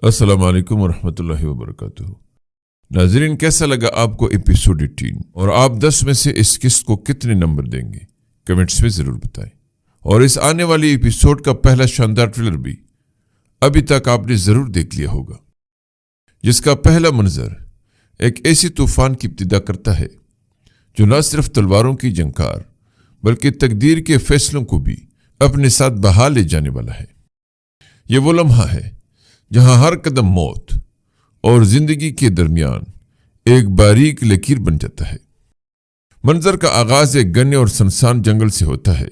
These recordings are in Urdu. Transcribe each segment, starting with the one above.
السلام علیکم ورحمۃ اللہ وبرکاتہ۔ ناظرین، کیسا لگا آپ کو ایپیسوڈ 18 اور آپ 10 میں سے اس قسط کو کتنے نمبر دیں گے؟ کمنٹس میں ضرور بتائیں۔ اور اس آنے والی ایپیسوڈ کا پہلا شاندار ٹریلر بھی ابھی تک آپ نے ضرور دیکھ لیا ہوگا، جس کا پہلا منظر ایک ایسی طوفان کی ابتدا کرتا ہے جو نہ صرف تلواروں کی جنکار بلکہ تقدیر کے فیصلوں کو بھی اپنے ساتھ بہا لے جانے والا ہے۔ یہ وہ لمحہ ہے جہاں ہر قدم موت اور زندگی کے درمیان ایک باریک لکیر بن جاتا ہے۔ منظر کا آغاز ایک گھنے اور سنسان جنگل سے ہوتا ہے۔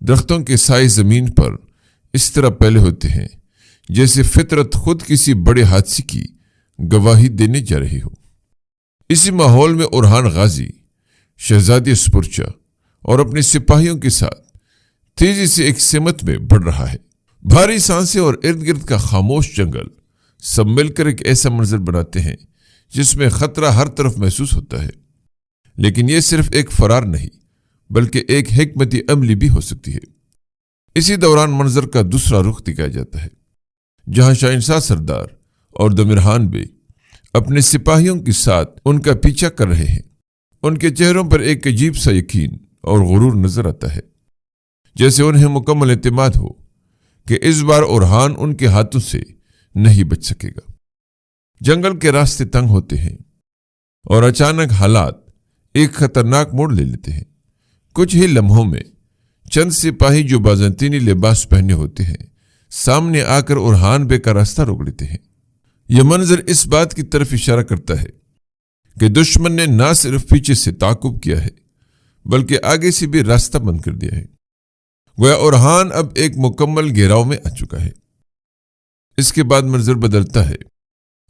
درختوں کے سائے زمین پر اس طرح پھیلے ہوتے ہیں جیسے فطرت خود کسی بڑے حادثے کی گواہی دینے جا رہی ہو۔ اسی ماحول میں اورحان غازی شہزادی اسپرچا اور اپنے سپاہیوں کے ساتھ تیزی سے ایک سمت میں بڑھ رہا ہے۔ بھاری سانسیں اور ارد گرد کا خاموش جنگل سب مل کر ایک ایسا منظر بناتے ہیں جس میں خطرہ ہر طرف محسوس ہوتا ہے۔ لیکن یہ صرف ایک فرار نہیں بلکہ ایک حکمت عملی بھی ہو سکتی ہے۔ اسی دوران منظر کا دوسرا رخ دکھایا جاتا ہے، جہاں شہنشاہ سردار اور دمرحان بے اپنے سپاہیوں کے ساتھ ان کا پیچھا کر رہے ہیں۔ ان کے چہروں پر ایک عجیب سا یقین اور غرور نظر آتا ہے، جیسے انہیں مکمل اعتماد ہو کہ اس بار اورحان ان کے ہاتھوں سے نہیں بچ سکے گا۔ جنگل کے راستے تنگ ہوتے ہیں اور اچانک حالات ایک خطرناک موڑ لے لیتے ہیں۔ کچھ ہی لمحوں میں چند سپاہی جو بازنطینی لباس پہنے ہوتے ہیں سامنے آ کر اورحان بے کا راستہ روک لیتے ہیں۔ یہ منظر اس بات کی طرف اشارہ کرتا ہے کہ دشمن نے نہ صرف پیچھے سے تعاقب کیا ہے بلکہ آگے سے بھی راستہ بند کر دیا ہے۔ گویا اورحان اب ایک مکمل گھیراؤ میں آ چکا ہے۔ اس کے بعد منظر بدلتا ہے۔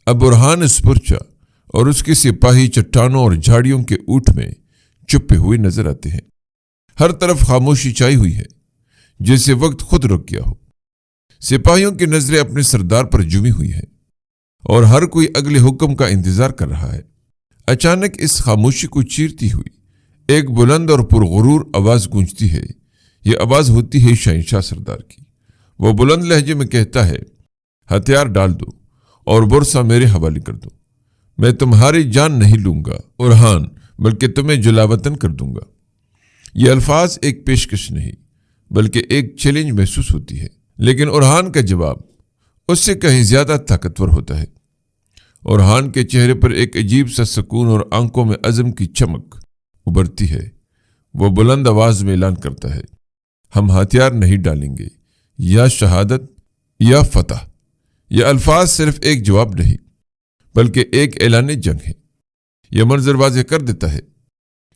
اب اورحان اسپرچا اور اس کے سپاہی چٹانوں اور جھاڑیوں کے اوٹ میں چھپے ہوئے نظر آتے ہیں۔ ہر طرف خاموشی چھائی ہوئی ہے، جیسے وقت خود رک گیا ہو۔ سپاہیوں کی نظریں اپنے سردار پر جمی ہوئی ہیں اور ہر کوئی اگلے حکم کا انتظار کر رہا ہے۔ اچانک اس خاموشی کو چیرتی ہوئی ایک بلند اور پرغرور آواز گونجتی ہے۔ یہ آواز ہوتی ہے شہنشاہ سردار کی۔ وہ بلند لہجے میں کہتا ہے، ہتھیار ڈال دو اور برسا میرے حوالے کر دو۔ میں تمہاری جان نہیں لوں گا اورحان، بلکہ تمہیں جلاوطن کر دوں گا۔ یہ الفاظ ایک پیشکش نہیں بلکہ ایک چیلنج محسوس ہوتی ہے، لیکن اورحان کا جواب اس سے کہیں زیادہ طاقتور ہوتا ہے۔ اورحان کے چہرے پر ایک عجیب سا سکون اور آنکھوں میں عزم کی چمک ابھرتی ہے۔ وہ بلند آواز میں اعلان کرتا ہے، ہم ہتھیار نہیں ڈالیں گے، یا شہادت یا فتح۔ یہ الفاظ صرف ایک جواب نہیں بلکہ ایک اعلان جنگ ہے۔ یہ منظر واضح کر دیتا ہے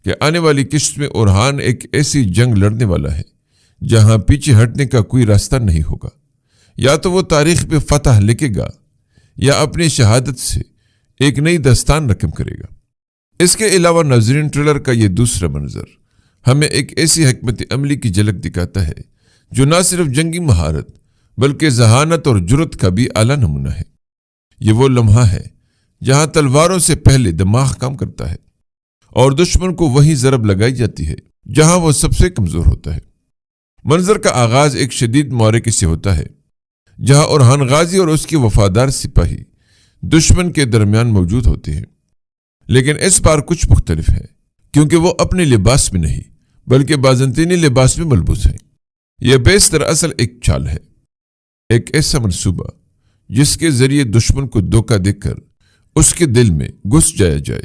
کہ آنے والی قسط میں اورحان ایک ایسی جنگ لڑنے والا ہے جہاں پیچھے ہٹنے کا کوئی راستہ نہیں ہوگا۔ یا تو وہ تاریخ پہ فتح لکھے گا یا اپنی شہادت سے ایک نئی داستان رقم کرے گا۔ اس کے علاوہ ناظرین، ٹریلر کا یہ دوسرا منظر ہمیں ایک ایسی حکمت عملی کی جھلک دکھاتا ہے جو نہ صرف جنگی مہارت بلکہ ذہانت اور جرأت کا بھی اعلیٰ نمونہ ہے۔ یہ وہ لمحہ ہے جہاں تلواروں سے پہلے دماغ کام کرتا ہے اور دشمن کو وہی ضرب لگائی جاتی ہے جہاں وہ سب سے کمزور ہوتا ہے۔ منظر کا آغاز ایک شدید معرکے سے ہوتا ہے، جہاں اورحان غازی اور اس کے وفادار سپاہی دشمن کے درمیان موجود ہوتے ہیں۔ لیکن اس بار کچھ مختلف ہے، کیونکہ وہ اپنے لباس میں نہیں بلکہ بازنطینی لباس میں ملبوس ہیں۔ یہ بیشتر اصل ایک چال ہے، ایک ایسا منصوبہ جس کے ذریعے دشمن کو دھوکہ دے کر اس کے دل میں گھس جایا جائے۔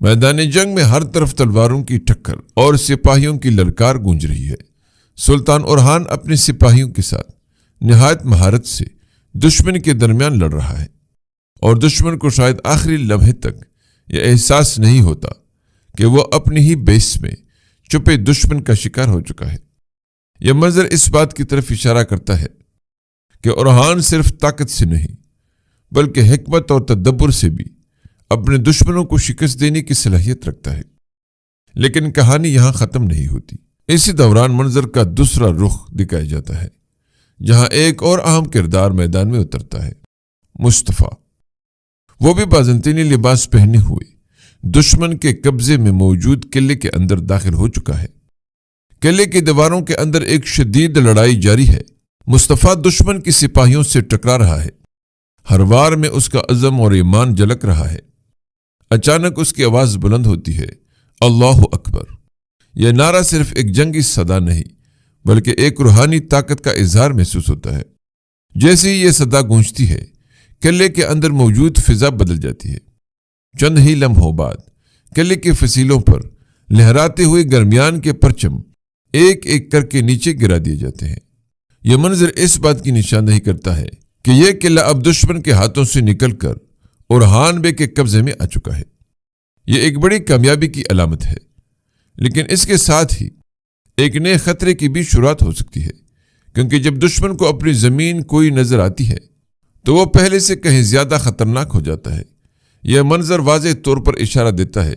میدان جنگ میں ہر طرف تلواروں کی ٹکر اور سپاہیوں کی للکار گونج رہی ہے۔ سلطان اورحان اپنے سپاہیوں کے ساتھ نہایت مہارت سے دشمن کے درمیان لڑ رہا ہے، اور دشمن کو شاید آخری لمحے تک یہ احساس نہیں ہوتا کہ وہ اپنی ہی بیس میں چھپے دشمن کا شکار ہو چکا ہے۔ یہ منظر اس بات کی طرف اشارہ کرتا ہے کہ اورحان صرف طاقت سے نہیں بلکہ حکمت اور تدبر سے بھی اپنے دشمنوں کو شکست دینے کی صلاحیت رکھتا ہے۔ لیکن کہانی یہاں ختم نہیں ہوتی۔ اسی دوران منظر کا دوسرا رخ دکھایا جاتا ہے، جہاں ایک اور اہم کردار میدان میں اترتا ہے، مصطفیٰ۔ وہ بھی بازنطینی لباس پہنے ہوئے دشمن کے قبضے میں موجود قلعے کے اندر داخل ہو چکا ہے۔ قلعے کی دیواروں کے اندر ایک شدید لڑائی جاری ہے۔ مصطفیٰ دشمن کی سپاہیوں سے ٹکرا رہا ہے۔ ہر وار میں اس کا عزم اور ایمان جھلک رہا ہے۔ اچانک اس کی آواز بلند ہوتی ہے، اللہ اکبر۔ یہ نعرہ صرف ایک جنگی صدا نہیں بلکہ ایک روحانی طاقت کا اظہار محسوس ہوتا ہے۔ جیسے ہی یہ صدا گونجتی ہے، قلعے کے اندر موجود فضا بدل جاتی ہے۔ چند ہی لمحوں بعد قلعے کے فصیلوں پر لہراتے ہوئے گرمیان کے پرچم ایک ایک کر کے نیچے گرا دیے جاتے ہیں۔ یہ منظر اس بات کی نشاندہی کرتا ہے کہ یہ قلعہ اب دشمن کے ہاتھوں سے نکل کر اورحان بے کے قبضے میں آ چکا ہے۔ یہ ایک بڑی کامیابی کی علامت ہے، لیکن اس کے ساتھ ہی ایک نئے خطرے کی بھی شروعات ہو سکتی ہے، کیونکہ جب دشمن کو اپنی زمین کوئی نظر آتی ہے تو وہ پہلے سے کہیں زیادہ خطرناک ہو جاتا ہے۔ یہ منظر واضح طور پر اشارہ دیتا ہے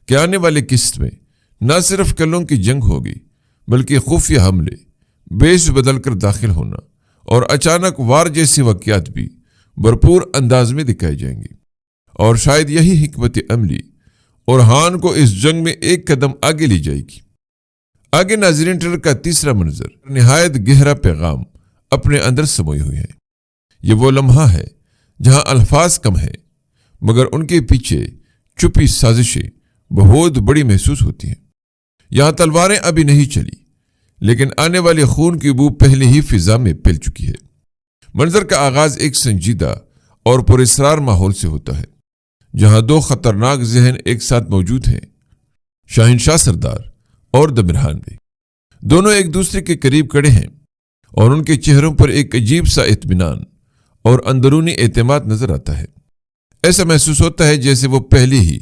کہ آنے والے قسط میں نہ صرف قلعوں کی جنگ ہوگی بلکہ خفیہ حملے، بیس بدل کر داخل ہونا اور اچانک وار جیسی واقعات بھی بھرپور انداز میں دکھائی جائیں گی۔ اور شاید یہی حکمت عملی اورحان کو اس جنگ میں ایک قدم آگے لے جائے گی۔ آگے ناظرین ٹریلر کا تیسرا منظر نہایت گہرا پیغام اپنے اندر سموئے ہوئے ہے۔ یہ وہ لمحہ ہے جہاں الفاظ کم ہیں مگر ان کے پیچھے چھپی سازشیں بہت بڑی محسوس ہوتی ہیں۔ یہاں تلواریں ابھی نہیں چلی لیکن آنے والے خون کی بو پہلے ہی فضا میں پھیل چکی ہے۔ منظر کا آغاز ایک سنجیدہ اور پراسرار ماحول سے ہوتا ہے جہاں دو خطرناک ذہن ایک ساتھ موجود ہیں، شہنشاہ سردار اور دمرحان بے۔ دونوں ایک دوسرے کے قریب کھڑے ہیں اور ان کے چہروں پر ایک عجیب سا اطمینان اور اندرونی اعتماد نظر آتا ہے۔ ایسا محسوس ہوتا ہے جیسے وہ پہلے ہی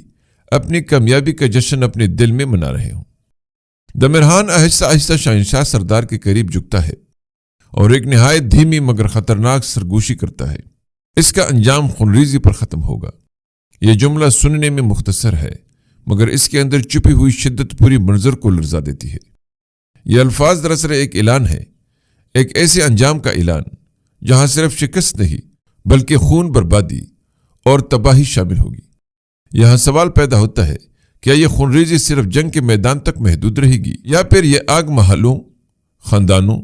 اپنی کامیابی کا جشن اپنے دل میں منا رہے ہوں۔ دمرحان آہستہ آہستہ شہنشاہ سردار کے قریب جھکتا ہے اور ایک نہایت دھیمی مگر خطرناک سرگوشی کرتا ہے۔ اس کا انجام خونریزی پر ختم ہوگا۔ یہ جملہ سننے میں مختصر ہے مگر اس کے اندر چھپی ہوئی شدت پوری منظر کو لرزا دیتی ہے۔ یہ الفاظ دراصل ایک اعلان ہے، ایک ایسے انجام کا اعلان جہاں صرف شکست نہیں بلکہ خون، بربادی اور تباہی شامل ہوگی۔ یہاں سوال پیدا ہوتا ہے، کیا یہ خونریزی صرف جنگ کے میدان تک محدود رہے گی یا پھر یہ آگ محلوں، خاندانوں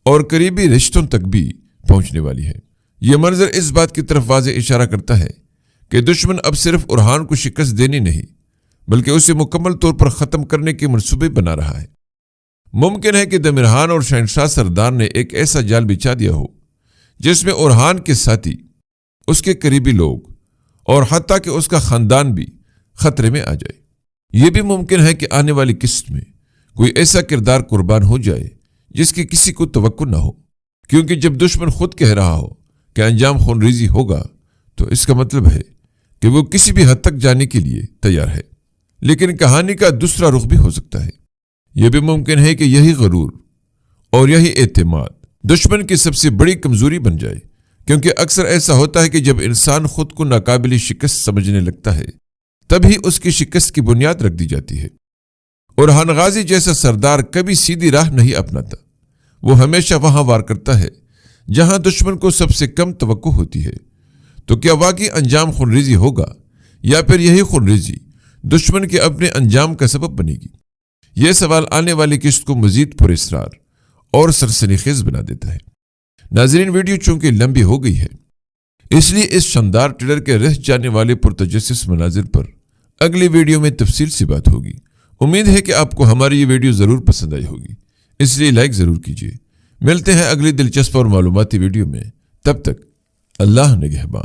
اور قریبی رشتوں تک بھی پہنچنے والی ہے؟ یہ منظر اس بات کی طرف واضح اشارہ کرتا ہے کہ دشمن اب صرف اورحان کو شکست دینی نہیں بلکہ اسے مکمل طور پر ختم کرنے کے منصوبے بنا رہا ہے۔ ممکن ہے کہ دمرحان اور شہنشاہ سردار نے ایک ایسا جال بچھا دیا ہو جس میں اورحان کے ساتھی، اس کے قریبی لوگ اور حتیٰ کہ اس کا خاندان بھی خطرے میں آ جائے۔ یہ بھی ممکن ہے کہ آنے والی قسط میں کوئی ایسا کردار قربان ہو جائے جس کی کسی کو توقع نہ ہو، کیونکہ جب دشمن خود کہہ رہا ہو کہ انجام خونریزی ہوگا تو اس کا مطلب ہے کہ وہ کسی بھی حد تک جانے کے لیے تیار ہے۔ لیکن کہانی کا دوسرا رخ بھی ہو سکتا ہے۔ یہ بھی ممکن ہے کہ یہی غرور اور یہی اعتماد دشمن کی سب سے بڑی کمزوری بن جائے، کیونکہ اکثر ایسا ہوتا ہے کہ جب انسان خود کو ناقابل شکست سمجھنے لگتا ہے تبھی اس کی شکست کی بنیاد رکھ دی جاتی ہے۔ اورحان غازی جیسا سردار کبھی سیدھی راہ نہیں اپناتا، وہ ہمیشہ وہاں وار کرتا ہے جہاں دشمن کو سب سے کم توقع ہوتی ہے۔ تو کیا واقعی انجام خونریزی ہوگا یا پھر یہی خونریزی دشمن کے اپنے انجام کا سبب بنے گی؟ یہ سوال آنے والی قسط کو مزید پراسرار اور سرسنخیز بنا دیتا ہے۔ ناظرین، ویڈیو چونکہ لمبی ہو گئی ہے اس لیے اس شاندار ٹریلر کے رہ جانے والے پرتجسس مناظر پر اگلی ویڈیو میں تفصیل سے بات ہوگی۔ امید ہے کہ آپ کو ہماری یہ ویڈیو ضرور پسند آئی ہوگی، اس لیے لائک ضرور کیجیے۔ ملتے ہیں اگلی دلچسپ اور معلوماتی ویڈیو میں، تب تک اللہ نگہبان۔